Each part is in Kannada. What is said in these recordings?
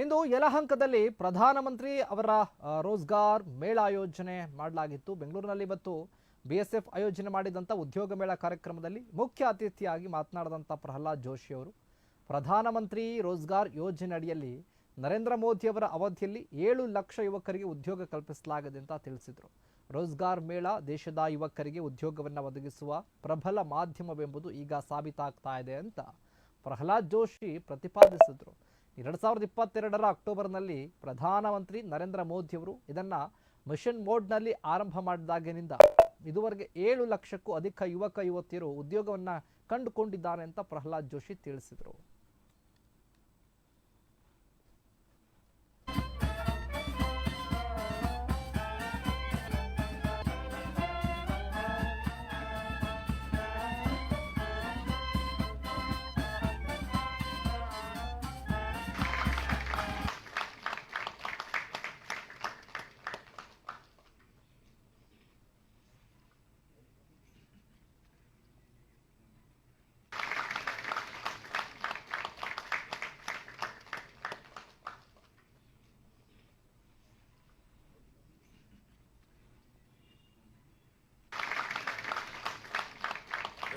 ಇಂದು ಯಲಹಂಕದಲ್ಲಿ ಪ್ರಧಾನಮಂತ್ರಿ ಅವರ ರೋಜ್ಗಾರ್ ಮೇಳ ಆಯೋಜನೆ ಮಾಡಲಾಗಿತ್ತು. ಬೆಂಗಳೂರಿನಲ್ಲಿ ಇವತ್ತು ಬಿಎಸ್ಎಫ್ ಆಯೋಜನೆ ಮಾಡಿದಂಥ ಉದ್ಯೋಗ ಮೇಳ ಕಾರ್ಯಕ್ರಮದಲ್ಲಿ ಮುಖ್ಯ ಅತಿಥಿಯಾಗಿ ಮಾತನಾಡಿದಂಥ ಪ್ರಹ್ಲಾದ್ ಜೋಶಿ ಅವರು ಪ್ರಧಾನಮಂತ್ರಿ ರೋಜ್ಗಾರ್ ಯೋಜನೆ ಅಡಿಯಲ್ಲಿ ನರೇಂದ್ರ ಮೋದಿ ಅವರ ಅವಧಿಯಲ್ಲಿ 7 ಲಕ್ಷ ಯುವಕರಿಗೆ ಉದ್ಯೋಗ ಕಲ್ಪಿಸಲಾಗಿದೆ ಅಂತ ತಿಳಿಸಿದರು. ರೋಜ್ಗಾರ್ ಮೇಳ ದೇಶದ ಯುವಕರಿಗೆ ಉದ್ಯೋಗವನ್ನು ಒದಗಿಸುವ ಪ್ರಬಲ ಮಾಧ್ಯಮವೆಂಬುದು ಈಗ ಸಾಬೀತಾಗ್ತಾ ಇದೆ ಅಂತ ಪ್ರಹ್ಲಾದ್ ಜೋಶಿ ಪ್ರತಿಪಾದಿಸಿದರು. 2022ರ ಅಕ್ಟೋಬರ್ನಲ್ಲಿ ಪ್ರಧಾನಮಂತ್ರಿ ನರೇಂದ್ರ ಮೋದಿ ಅವರು ಇದನ್ನು ಮಿಷನ್ ಮೋಡ್ನಲ್ಲಿ ಆರಂಭ ಮಾಡಿದಾಗಿನಿಂದ ಇದುವರೆಗೆ 7 ಲಕ್ಷಕ್ಕೂ ಅಧಿಕ ಯುವಕ ಯುವತಿಯರು ಉದ್ಯೋಗವನ್ನು ಕಂಡುಕೊಂಡಿದ್ದಾರೆ ಅಂತ ಪ್ರಹ್ಲಾದ್ ಜೋಶಿ ತಿಳಿಸಿದರು.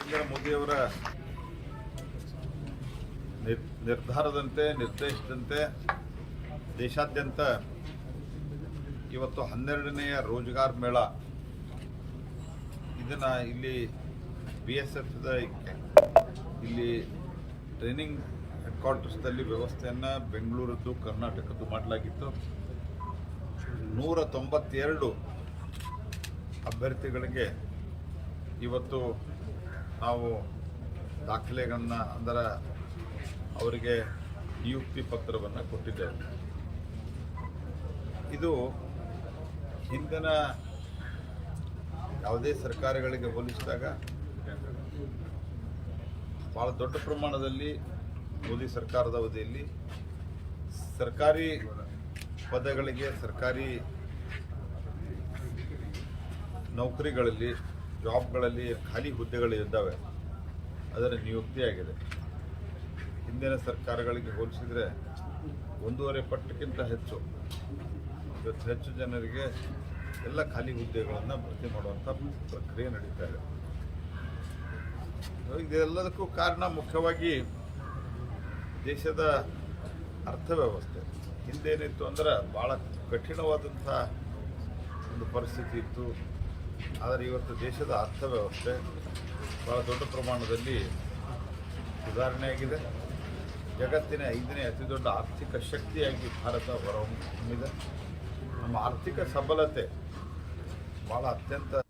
ನರೇಂದ್ರ ಮೋದಿಯವರ ನಿರ್ಧಾರದಂತೆ ನಿರ್ದೇಶದಂತೆ ದೇಶಾದ್ಯಂತ ಇವತ್ತು 12ನೇಯ ರೋಜ್ಗಾರ್ ಮೇಳ ಇದನ್ನು ಇಲ್ಲಿ BSF ಇಲ್ಲಿ ಟ್ರೈನಿಂಗ್ ಹೆಡ್ ಕ್ವಾರ್ಟರ್ಸ್ದಲ್ಲಿ ವ್ಯವಸ್ಥೆಯನ್ನು ಬೆಂಗಳೂರದ್ದು ಕರ್ನಾಟಕದ್ದು ಮಾಡಲಾಗಿತ್ತು. 192 ಅಭ್ಯರ್ಥಿಗಳಿಗೆ ಇವತ್ತು ನಾವು ದಾಖಲೆಗಳನ್ನ ಅಂದರೆ ಅವರಿಗೆ ನಿಯುಕ್ತಿ ಪತ್ರವನ್ನು ಕೊಟ್ಟಿದ್ದೇವೆ. ಇದು ಹಿಂದಿನ ಯಾವುದೇ ಸರ್ಕಾರಗಳಿಗೆ ಹೋಲಿಸಿದಾಗ ಭಾಳ ದೊಡ್ಡ ಪ್ರಮಾಣದಲ್ಲಿ ಮೋದಿ ಸರ್ಕಾರದ ಅವಧಿಯಲ್ಲಿ ಸರ್ಕಾರಿ ಪದಗಳಿಗೆ ಸರ್ಕಾರಿ ನೌಕರಿಗಳಲ್ಲಿ ಜಾಬ್ಗಳಲ್ಲಿ ಖಾಲಿ ಹುದ್ದೆಗಳು ಇದ್ದಾವೆ, ಅದರ ನಿಯುಕ್ತಿಯಾಗಿದೆ. ಹಿಂದಿನ ಸರ್ಕಾರಗಳಿಗೆ ಹೋಲಿಸಿದರೆ 1.5 ಪಟ್ಟಕ್ಕಿಂತ ಹೆಚ್ಚು ಇವತ್ತು ಹೆಚ್ಚು ಜನರಿಗೆ ಎಲ್ಲ ಖಾಲಿ ಹುದ್ದೆಗಳನ್ನು ಭರ್ತಿ ಮಾಡುವಂಥ ಪ್ರಕ್ರಿಯೆ ನಡೀತಾ ಇದೆ. ಇದೆಲ್ಲದಕ್ಕೂ ಕಾರಣ ಮುಖ್ಯವಾಗಿ ದೇಶದ ಅರ್ಥವ್ಯವಸ್ಥೆ. ಹಿಂದೇನಿತ್ತು ಅಂದ್ರೆ ಭಾಳ ಕಠಿಣವಾದಂಥ ಒಂದು ಪರಿಸ್ಥಿತಿ ಇತ್ತು. ಆದರೆ ಇವತ್ತು ದೇಶದ ಅರ್ಥವ್ಯವಸ್ಥೆ ಭಾಳ ದೊಡ್ಡ ಪ್ರಮಾಣದಲ್ಲಿ ಸುಧಾರಣೆಯಾಗಿದೆ. ಜಗತ್ತಿನ 5ನೇ ಅತಿ ದೊಡ್ಡ ಆರ್ಥಿಕ ಶಕ್ತಿಯಾಗಿ ಭಾರತ ಹೊರಹೊಮ್ಮಿದೆ. ನಮ್ಮ ಆರ್ಥಿಕ ಸಬಲತೆ ಭಾಳ ಅತ್ಯಂತ